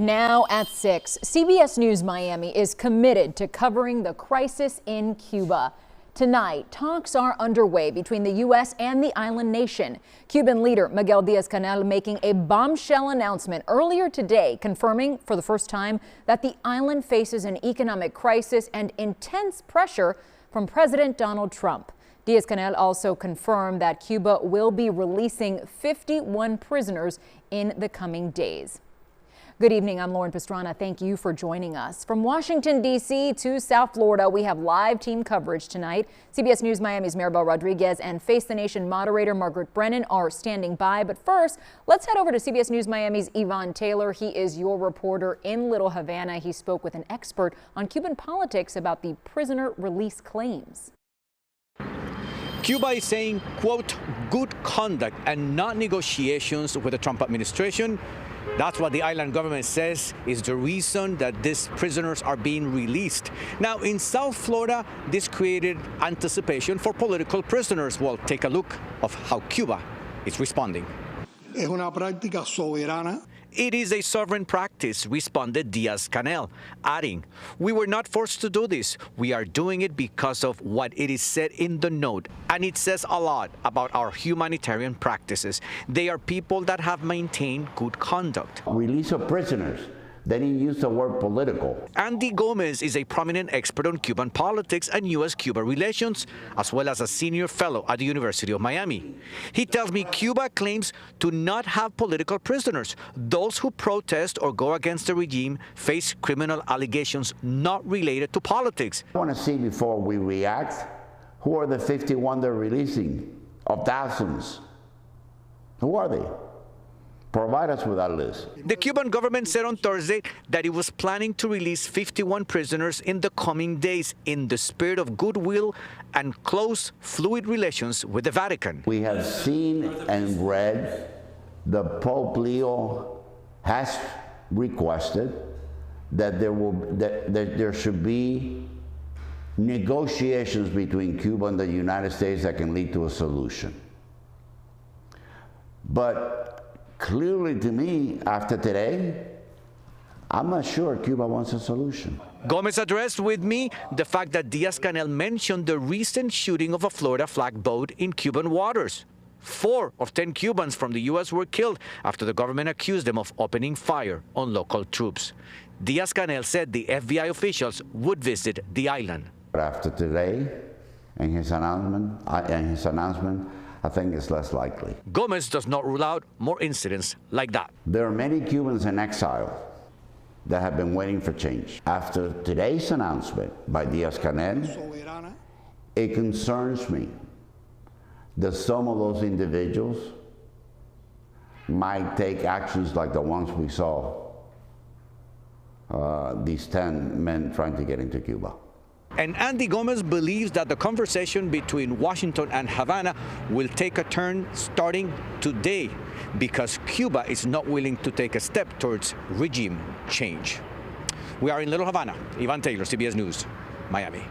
Now at 6, CBS News Miami is committed to covering the crisis in Cuba. Tonight, talks are underway between the U.S. and the island nation. Cuban leader Miguel Díaz-Canel making a bombshell announcement earlier today, confirming for the first time that the island faces an economic crisis and intense pressure from President Donald Trump. Díaz-Canel also confirmed that Cuba will be releasing 51 prisoners in the coming days. Good evening, I'm Lauren Pastrana. Thank you for joining us. From Washington, D.C. to South Florida, we have live team coverage tonight. CBS News Miami's Maribel Rodriguez and Face the Nation moderator Margaret Brennan are standing by. But first, let's head over to CBS News Miami's Yvonne Taylor. He is your reporter in Little Havana. He spoke with an expert on Cuban politics about the prisoner release claims. Cuba is saying, quote, good conduct and not negotiations with the Trump administration. That's what the island government says is the reason that these prisoners are being released. Now, in South Florida, this created anticipation for political prisoners. Well, take a look of how Cuba is responding. Es una práctica soberana. It is a sovereign practice, responded Díaz-Canel, adding, we were not forced to do this. We are doing it because of what it is said in the note. And it says a lot about our humanitarian practices. They are people that have maintained good conduct. Release of prisoners. They didn't use the word political. Andy Gomez is a prominent expert on Cuban politics and U.S.-Cuba relations, as well as a senior fellow at the University of Miami. He tells me Cuba claims to not have political prisoners. Those who protest or go against the regime face criminal allegations not related to politics. I want to see before we react, who are the 51 they're releasing of thousands? Who are they? Provide us with that list. The Cuban government said on Thursday that it was planning to release 51 prisoners in the coming days in the spirit of goodwill and close, fluid relations with the Vatican. We have seen and read the Pope Leo has requested that there should be negotiations between Cuba and the United States that can lead to a solution. But clearly to me, after today, I'm not sure Cuba wants a solution. Gomez addressed with me the fact that Díaz-Canel mentioned the recent shooting of a Florida flag boat in Cuban waters. 4 of 10 Cubans from the U.S. were killed after the government accused them of opening fire on local troops. Díaz-Canel said the FBI officials would visit the island. After today and his announcement, I think it's less likely. Gomez does not rule out more incidents like that. There are many Cubans in exile that have been waiting for change. After today's announcement by Díaz-Canel, it concerns me that some of those individuals might take actions like the ones we saw, these 10 men trying to get into Cuba. And Andy Gomez believes that the conversation between Washington and Havana will take a turn starting today because Cuba is not willing to take a step towards regime change. We are in Little Havana. Yvonne Taylor, CBS News, Miami.